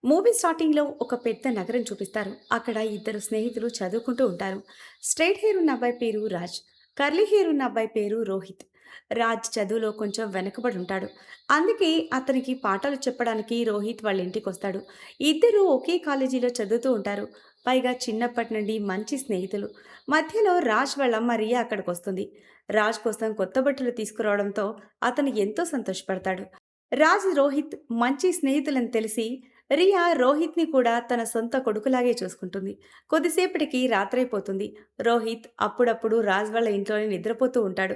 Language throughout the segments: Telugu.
మూవీ స్టార్టింగ్‌లో ఒక పెద్ద నగరం చూపిస్తారు. అక్కడ ఇద్దరు స్నేహితులు చదువుకుంటూ ఉంటారు. స్ట్రెయిట్ హెయిర్ ఉన్న అబ్బాయి పేరు రాజ్. కర్లీ హెయిర్ ఉన్న అబ్బాయి పేరు రోహిత్. రాజ్ చదువులో కొంచెం వెనకబడి ఉంటాడు. అందుకే అతనికి పాఠాలు చెప్పడానికి రోహిత్ వాళ్ళ ఇంటికొస్తాడు. ఇద్దరూ ఒకే కాలేజీలో చదువుతూ ఉంటారు. పైగా చిన్నప్పటి నుండి మంచి స్నేహితులు. మధ్యలో రాజ్ వాళ్ళమ్మ రియా అక్కడికొస్తుంది. రాజ్ కోసం కొత్త బట్టలు తీసుకురావడంతో అతను ఎంతో సంతోషపడతాడు. రాజ్, రోహిత్ మంచి స్నేహితులని తెలిసి రియా రోహిత్‌ని కూడా తన సొంత కొడుకులాగే చూసుకుంటుంది. కొద్దిసేపటికి రాత్రైపోతుంది. రోహిత్ అప్పుడప్పుడు రాజ్ వాళ్ళ ఇంట్లోనే నిద్రపోతూ ఉంటాడు.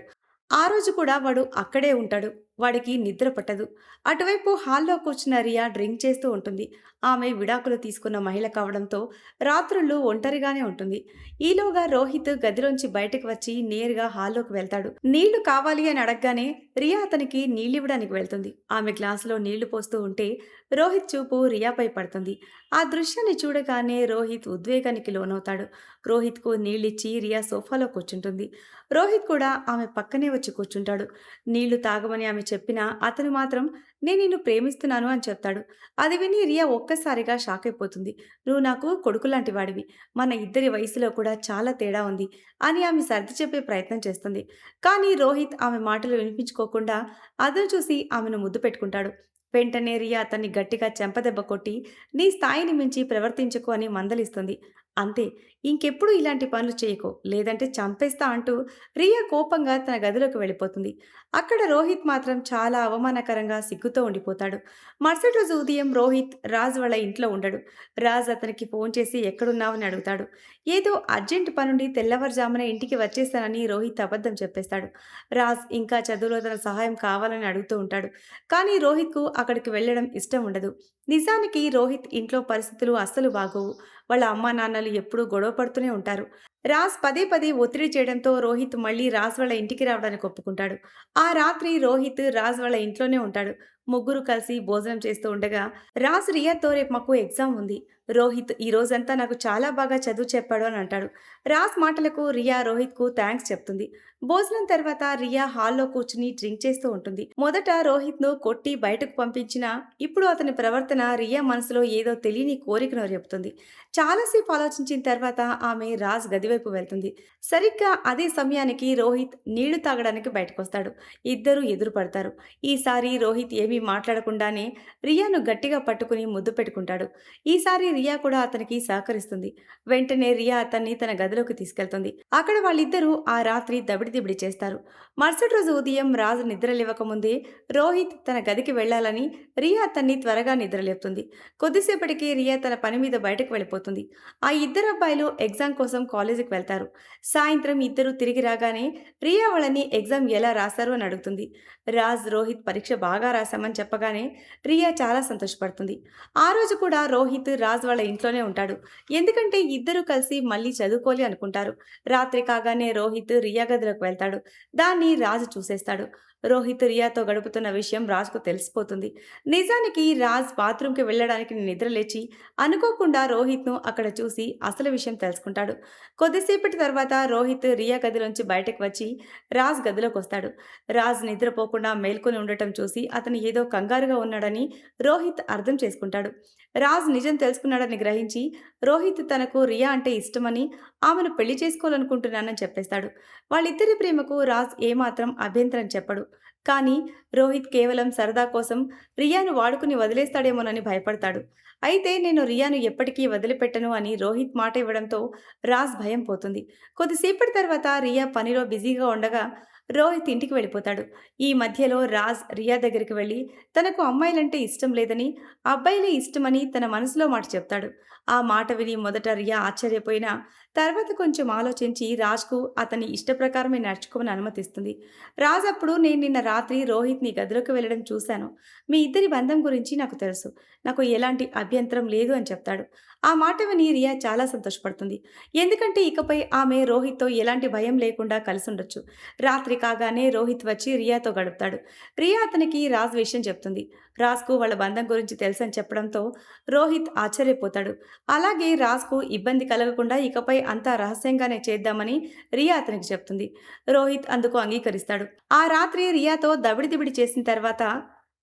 ఆ రోజు కూడా వాడు అక్కడే ఉంటాడు. వాడికి నిద్ర పట్టదు. అటువైపు హాల్‌లో కూర్చున్న రియా డ్రింక్ చేస్తూ ఉంటుంది. ఆమె విడాకులు తీసుకున్న మహిళ కావడంతో రాత్రుళ్ళు ఒంటరిగానే ఉంటుంది. ఈలోగా రోహిత్ గదిలోంచి బయటకు వచ్చి నేరుగా హాల్లోకి వెళ్తాడు. నీళ్లు కావాలి అని అడగగానే రియా అతనికి నీళ్లివ్వడానికి వెళ్తుంది. ఆమె గ్లాసులో నీళ్లు పోస్తూ ఉంటే రోహిత్ చూపు రియాపై పడుతుంది. ఆ దృశ్యాన్ని చూడగానే రోహిత్ ఉద్వేగానికి లోనవుతాడు. రోహిత్‌కు నీళ్ళిచ్చి రియా సోఫాలో కూర్చుంటుంది. రోహిత్ కూడా ఆమె పక్కనే వచ్చి కూర్చుంటాడు. నీళ్లు తాగమని ఆమె చెప్పినా అతను మాత్రం నేను నిన్ను ప్రేమిస్తున్నాను అని చెప్తాడు. అది విని రియా ఒక్కసారిగా షాక్ అయిపోతుంది. నువ్వు నాకు కొడుకులాంటి వాడివి. మన ఇద్దరి వయసులో కూడా చాలా తేడా ఉంది అని ఆమె సర్ది చెప్పే ప్రయత్నం చేస్తుంది. కానీ రోహిత్ ఆమె మాటలు వినిపించుకోకుండా అదను చూసి ఆమెను ముద్దు పెట్టుకుంటాడు. వెంటనే రియా అతన్ని గట్టిగా చెంపదెబ్బ కొట్టి నీ స్థాయిని మించి ప్రవర్తించకు అని మందలిస్తుంది. అంతే, ఇంకెప్పుడు ఇలాంటి పనులు చేయకు లేదంటే చంపేస్తా అంటూ రియా కోపంగా తన గదిలోకి వెళ్ళిపోతుంది. అక్కడ రోహిత్ మాత్రం చాలా అవమానకరంగా సిగ్గుతో ఉండిపోతాడు. మరుసటి రోజు ఉదయం రోహిత్ రాజ్ వాళ్ళ ఇంట్లో ఉండడు. రాజ్ అతనికి ఫోన్ చేసి ఎక్కడున్నావని అడుగుతాడు. ఏదో అర్జెంట్ పనుండి తెల్లవారుజామున ఇంటికి వచ్చేస్తానని రోహిత్ అబద్ధం చెప్పేస్తాడు. రాజ్ ఇంకా చదువులో తన సహాయం కావాలని అడుగుతూ ఉంటాడు. కానీ రోహిత్కు అక్కడికి వెళ్ళడం ఇష్టం ఉండదు. నిజానికి రోహిత్ ఇంట్లో పరిస్థితులు అస్సలు బాగోవు. వాళ్ళ అమ్మా నాన్నలు ఎప్పుడూ గొడవ పడుతూనే ఉంటారు. రాజ్ పదే పదే ఒత్తిడి చేయడంతో రోహిత్ మళ్ళీ రాజ్ వాళ్ళ ఇంటికి రావడానికి ఒప్పుకుంటాడు. ఆ రాత్రి రోహిత్ రాజ్ వాళ్ళ ఇంట్లోనే ఉంటాడు. ముగ్గురు కలిసి భోజనం చేస్తూ ఉండగా రాజ్ రియాతో రేపు మాకు ఎగ్జామ్ ఉంది. రోహిత్ ఈ రోజంతా నాకు చాలా బాగా చదువు చెప్పాడు అని అంటాడు. రాజ్ మాటలకు రియా రోహిత్‌కు థాంక్స్ చెప్తుంది. భోజనం తర్వాత రియా హాల్‌లో కూర్చుని డ్రింక్ చేస్తూ ఉంటుంది. మొదట రోహిత్‌ను కొట్టి బయటకు పంపించినా ఇప్పుడు అతని ప్రవర్తన రియా మనసులో ఏదో తెలియని కోరికను రేపుతుంది. చాలాసేపు ఆలోచించిన తర్వాత ఆమె రాజ్ గదివైపు వెళ్తుంది. సరిగ్గా అదే సమయానికి రోహిత్ నీళ్లు తాగడానికి బయటకొస్తాడు. ఇద్దరూ ఎదురు పడతారు. ఈసారి రోహిత్ ఏమీ మాట్లాడకుండానే రియాను గట్టిగా పట్టుకుని ముద్దు పెట్టుకుంటాడు. ఈసారి రియా కూడా అతనికి సహకరిస్తుంది. వెంటనే రియా అతన్ని తన గదిలోకి తీసుకెళ్తుంది. అక్కడ వాళ్ళిద్దరూ ఆ రాత్రి దబిడిదిబిడి చేస్తారు. మరుసటి రోజు ఉదయం రాజు నిద్రలేవకముందే రోహిత్ తన గదికి వెళ్లాలని రియా అతన్ని త్వరగా నిద్రలేపుతుంది. కొద్దిసేపటికి రియా తన పని మీద బయటకు వెళ్ళిపోతుంది. ఆ ఇద్దరు అబ్బాయిలు ఎగ్జామ్ కోసం కాలేజీకి వెళ్తారు. సాయంత్రం ఇద్దరు తిరిగి రాగానే రియా వాళ్ళని ఎగ్జామ్ ఎలా రాశారు అని అడుగుతుంది. రాజ్, రోహిత్ పరీక్ష బాగా రాశామని చెప్పగానే రియా చాలా సంతోషపడుతుంది. ఆ రోజు కూడా రోహిత్ రాజ్ వాళ్ళ ఇంట్లోనే ఉంటాడు. ఎందుకంటే ఇద్దరూ కలిసి మళ్ళీ చదువుకోవాలి అనుకుంటారు. రాత్రి కాగానే రోహిత్ రియా గదిలోకి వెళ్తాడు. దాన్ని రాజు చూసేస్తాడు. రోహిత్ రియాతో గడుపుతున్న విషయం రాజ్‌కు తెలిసిపోతుంది. నిజానికి రాజ్ బాత్రూమ్‌కి వెళ్ళడానికి నిద్రలేచి అనుకోకుండా రోహిత్‌ను అక్కడ చూసి అసలు విషయం తెలుసుకుంటాడు. కొద్దిసేపటి తర్వాత రోహిత్ రియా గదిలోంచి బయటకు వచ్చి రాజ్ గదిలోకొస్తాడు. రాజ్ నిద్రపోకుండా మేల్కొని ఉండటం చూసి అతను ఏదో కంగారుగా ఉన్నాడని రోహిత్ అర్థం చేసుకుంటాడు. రాజ్ నిజం తెలుసుకున్నాడని గ్రహించి రోహిత్ తనకు రియా అంటే ఇష్టమని ఆమెను పెళ్లి చేసుకోవాలనుకుంటున్నానని చెప్పేస్తాడు. వాళ్ళిద్దరి ప్రేమకు రాజ్ ఏమాత్రం అభ్యంతరం చెప్పడు. కానీ రోహిత్ కేవలం సరదా కోసం రియాను వాడుకుని వదిలేస్తాడేమోనని భయపడతాడు. అయితే నేను రియాను ఎప్పటికీ వదిలిపెట్టను అని రోహిత్ మాట ఇవ్వడంతో రాజ్ భయం పోతుంది. కొద్దిసేపటి తర్వాత రియా పనిలో బిజీగా ఉండగా రోహిత్ ఇంటికి వెళ్ళిపోతాడు. ఈ మధ్యలో రాజ్ రియా దగ్గరికి వెళ్ళి తనకు అమ్మాయిలంటే ఇష్టం లేదని, అబ్బాయిలే ఇష్టమని తన మనసులో మాట చెప్తాడు. ఆ మాట విని మొదట రియా ఆశ్చర్యపోయినా తర్వాత కొంచెం ఆలోచించి రాజ్‌కు అతని ఇష్ట ప్రకారమే నడుచుకోమని అనుమతిస్తుంది. రాజ్ అప్పుడు నేను నిన్న రాత్రి రోహిత్ నీ గదిలోకి వెళ్ళడం చూశాను. మీ ఇద్దరి బంధం గురించి నాకు తెలుసు. నాకు ఎలాంటి అభ్యంతరం లేదు అని చెప్తాడు. ఆ మాట విని రియా చాలా సంతోషపడుతుంది. ఎందుకంటే ఇకపై ఆమె రోహిత్‌తో ఎలాంటి భయం లేకుండా కలిసుండొచ్చు. రాత్రి కాగానే రోహిత్ వచ్చి రియాతో గడుపుతాడు. రియా అతనికి రాజ్ విషయం చెప్తుంది. రాజ్‌కు వాళ్ళ బంధం గురించి తెలుసని చెప్పడంతో రోహిత్ ఆశ్చర్యపోతాడు. అలాగే రాజ్‌కు ఇబ్బంది కలగకుండా ఇకపై అంతా రహస్యంగానే చేద్దామని రియా అతనికి చెప్తుంది. రోహిత్ అందుకు అంగీకరిస్తాడు. ఆ రాత్రి రియాతో దబిడిదిబిడి చేసిన తర్వాత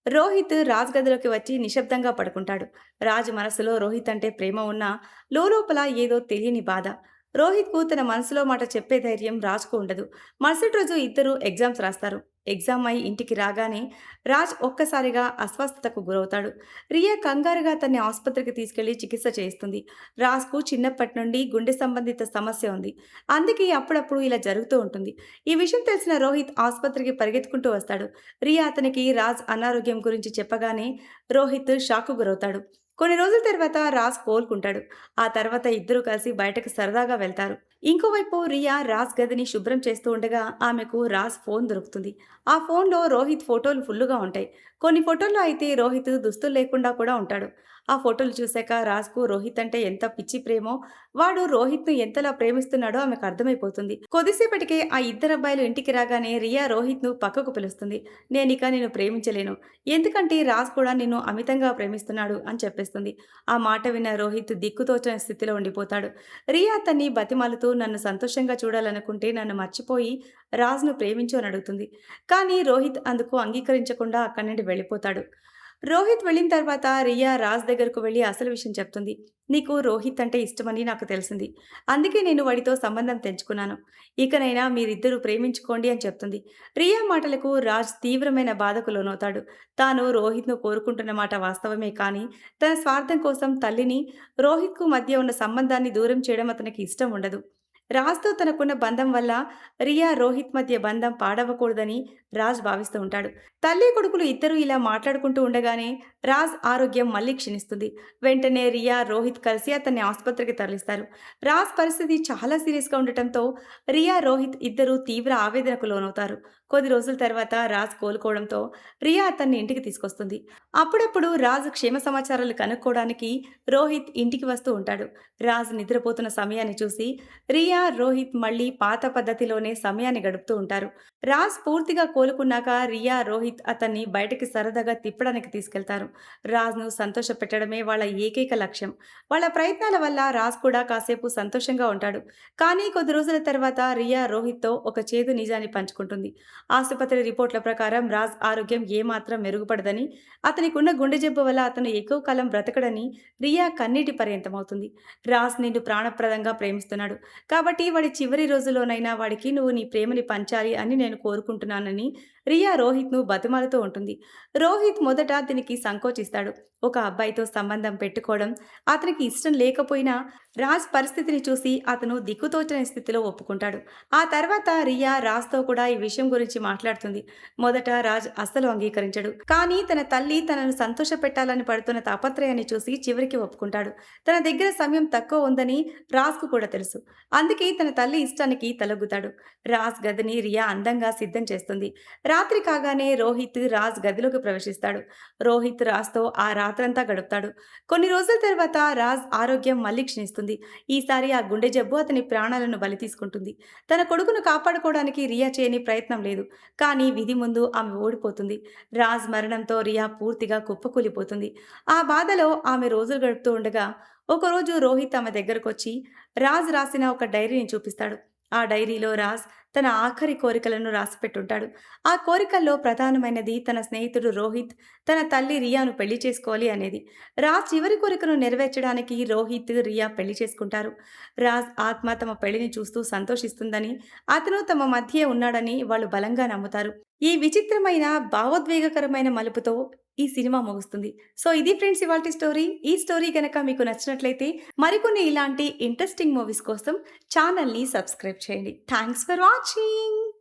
రోహిత్ రాజ్ గదిలోకి వచ్చి నిశ్శబ్దంగా పడుకుంటాడు. రాజ్ మనసులో రోహిత్ అంటే ప్రేమ ఉన్నా లోలోపల ఏదో తెలియని బాధ. రోహిత్‌కు తన మనసులో మాట చెప్పే ధైర్యం రాజ్‌కు ఉండదు. మరుసటి రోజు ఇద్దరూ ఎగ్జామ్స్ రాస్తారు. ఎగ్జామ్ అయి ఇంటికి రాగానే రాజ్ ఒక్కసారిగా అస్వస్థతకు గురవుతాడు. రియా కంగారుగా అతన్ని ఆసుపత్రికి తీసుకెళ్లి చికిత్స చేయిస్తుంది. రాజ్‌కు చిన్నప్పటి నుండి గుండె సంబంధిత సమస్య ఉంది. అందుకే అప్పుడప్పుడు ఇలా జరుగుతూ ఉంటుంది. ఈ విషయం తెలిసిన రోహిత్ ఆసుపత్రికి పరిగెత్తుకుంటూ వస్తాడు. రియా అతనికి రాజ్ అనారోగ్యం గురించి చెప్పగానే రోహిత్ షాక్‌కు గురవుతాడు. కొన్ని రోజుల తర్వాత రాజ్ కోలుకుంటాడు. ఆ తర్వాత ఇద్దరూ కలిసి బయటకు సరదాగా వెళ్తారు. ఇంకోవైపు రియా రాజ్ గదిని శుభ్రం చేస్తూ ఉండగా ఆమెకు రాజ్ ఫోన్ దొరుకుతుంది. ఆ ఫోన్‌లో రోహిత్ ఫోటోలు ఫుల్లుగా ఉంటాయి. కొన్ని ఫోటోల్లో అయితే రోహిత్ దుస్తులు లేకుండా కూడా ఉంటాడు. ఆ ఫోటోలు చూశాక రాజ్‌కు రోహిత్ అంటే ఎంత పిచ్చి ప్రేమో, వాడు రోహిత్‌ను ఎంతలా ప్రేమిస్తున్నాడో ఆమెకు అర్థమైపోతుంది. కొద్దిసేపటికే ఆ ఇద్దరబ్బాయిలు ఇంటికి రాగానే రియా రోహిత్‌ను పక్కకు పిలుస్తుంది. నేనిక నిన్ను ప్రేమించలేను. ఎందుకంటే రాజ్ కూడా నిన్ను అమితంగా ప్రేమిస్తున్నాడు అని చెప్పేస్తుంది. ఆ మాట విన్న రోహిత్ దిక్కుతోచని స్థితిలో ఉండిపోతాడు. రియా అతన్ని బతిమాలుతూ నన్ను సంతోషంగా చూడాలనుకుంటే నన్ను మర్చిపోయి రాజ్‌ను ప్రేమించు అని అడుగుతుంది. కానీ రోహిత్ అందుకు అంగీకరించకుండా అక్కడి నుండి వెళ్ళిపోతాడు. రోహిత్ వెళ్ళిన తర్వాత రియా రాజ్ దగ్గరకు వెళ్ళి అసలు విషయం చెప్తుంది. నీకు రోహిత్ అంటే ఇష్టమని నాకు తెలిసింది. అందుకే నేను వాడితో సంబంధం తెంచుకున్నాను. ఇకనైనా మీరిద్దరూ ప్రేమించుకోండి అని చెప్తుంది. రియా మాటలకు రాజ్ తీవ్రమైన బాధకు లోనవుతాడు. తాను రోహిత్‌ను కోరుకుంటున్న మాట వాస్తవమే కానీ, తన స్వార్థం కోసం తల్లిని, రోహిత్‌కు మధ్య ఉన్న సంబంధాన్ని దూరం చేయడం అతనికి ఇష్టం ఉండదు. రాజ్‌తో తనకున్న బంధం వల్ల రియా, రోహిత్ మధ్య బంధం పాడవకూడదని రాజ్ భావిస్తూ ఉంటాడు. తల్లి, కొడుకులు ఇద్దరూ ఇలా మాట్లాడుకుంటూ ఉండగానే రాజ్ ఆరోగ్యం మళ్ళీ క్షీణిస్తుంది. వెంటనే రియా, రోహిత్ కలిసి అతన్ని ఆసుపత్రికి తరలిస్తారు. రాజ్ పరిస్థితి చాలా సీరియస్‌గా ఉండటంతో రియా, రోహిత్ ఇద్దరూ తీవ్ర ఆవేదనకు లోనవుతారు. కొద్ది రోజుల తర్వాత రాజ్ కోలుకోవడంతో రియా అతన్ని ఇంటికి తీసుకొస్తుంది. అప్పుడప్పుడు రాజ్ క్షేమ సమాచారాలు కనుక్కోవడానికి రోహిత్ ఇంటికి వస్తూ ఉంటాడు. రాజ్ నిద్రపోతున్న సమయాన్ని చూసి రియా, రోహిత్ మళ్ళీ పాత పద్ధతిలోనే సమయాన్ని గడుపుతూ ఉంటారు. రాజ్ పూర్తిగా కోలుకున్నాక రియా, రోహిత్ అతన్ని బయటికి సరదాగా తిప్పడానికి తీసుకెళ్తారు. రాజ్‌ను సంతోషపెట్టడమే వాళ్ళ ఏకైక లక్ష్యం. వాళ్ళ ప్రయత్నాల వల్ల రాజ్ కూడా కాసేపు సంతోషంగా ఉంటాడు. కానీ కొద్ది రోజుల తర్వాత రియా రోహిత్‌తో ఒక చేదు నిజాన్ని పంచుకుంటుంది. ఆసుపత్రి రిపోర్ట్ల ప్రకారం రాజ్ ఆరోగ్యం ఏమాత్రం మెరుగుపడదని, అతనికున్న గుండె జబ్బు వల్ల అతను ఎక్కువ కాలం బ్రతకడని రియా కన్నీటి పర్యంతమవుతుంది. రాజ్ నిన్ను ప్రాణప్రదంగా ప్రేమిస్తున్నాడు. కాబట్టి వాడి చివరి రోజుల్లోనైనా వాడికి నువ్వు నీ ప్రేమని పంచాలి అని నేను కోరుకుంటున్నానని రియా రోహిత్‌ను బతిమాలుతూ ఉంటుంది. రోహిత్ మొదట దీనికి సంకోచిస్తాడు. ఒక అబ్బాయితో సంబంధం పెట్టుకోవడం అతనికి ఇష్టం లేకపోయినా రాజ్ పరిస్థితిని చూసి అతను దిక్కుతోచని స్థితిలో ఒప్పుకుంటాడు. ఆ తర్వాత రియా రాజ్‌తో కూడా ఈ విషయం గురించి మాట్లాడుతుంది. మొదట రాజ్ అస్సలు అంగీకరించడు. కానీ తన తల్లి తనను సంతోషపెట్టాలని పడుతున్న తాపత్రయాన్ని చూసి చివరికి ఒప్పుకుంటాడు. తన దగ్గర సమయం తక్కువ ఉందని రాజ్‌కు కూడా తెలుసు. అందుకే తన తల్లి ఇష్టానికి తలొగ్గుతాడు. రాజ్ గదిని రియా అందంగా సిద్ధం చేస్తుంది. రాత్రి కాగానే రోహిత్ రాజ్ గదిలోకి ప్రవేశిస్తాడు. రోహిత్ రాజ్‌తో ఆ రాత్రంతా గడుపుతాడు. కొన్ని రోజుల తర్వాత రాజ్ ఆరోగ్యం మళ్ళీ క్షీణిస్తుంది. ఈసారి ఆ గుండె జబ్బు అతని ప్రాణాలను బలి తీసుకుంటుంది. తన కొడుకును కాపాడుకోవడానికి రియా చేయని ప్రయత్నం లేదు. కానీ విధి ముందు ఆమె ఓడిపోతుంది. రాజ్ మరణంతో రియా పూర్తిగా కుప్పకూలిపోతుంది. ఆ బాధలో ఆమె రోజులు గడుపుతూ ఉండగా ఒకరోజు రోహిత్ ఆమె దగ్గరకొచ్చి రాజ్ రాసిన ఒక డైరీని చూపిస్తాడు. ఆ డైరీలో రాజ్ తన ఆఖరి కోరికలను రాసిపెట్టుంటాడు. ఆ కోరికల్లో ప్రధానమైనది తన స్నేహితుడు రోహిత్ తన తల్లి రియాను పెళ్లి చేసుకోవాలి అనేది. రాజ్ చివరి కోరికను నెరవేర్చడానికి రోహిత్, రియా పెళ్లి చేసుకుంటారు. రాజ్ ఆత్మ తమ పెళ్లిని చూస్తూ సంతోషిస్తుందని, అతను తమ మధ్యే ఉన్నాడని వాళ్ళు బలంగా నమ్ముతారు. ఈ విచిత్రమైన, భావోద్వేగకరమైన మలుపుతో ఈ సినిమా ముగుస్తుంది. సో ఇది ఫ్రెండ్స్ ఇవాల్టి స్టోరీ. ఈ స్టోరీ గనక మీకు నచ్చినట్లయితే మరికొన్ని ఇలాంటి ఇంట్రెస్టింగ్ మూవీస్ కోసం ఛానల్‌ని సబ్స్క్రైబ్ చేయండి. Thanks for watching.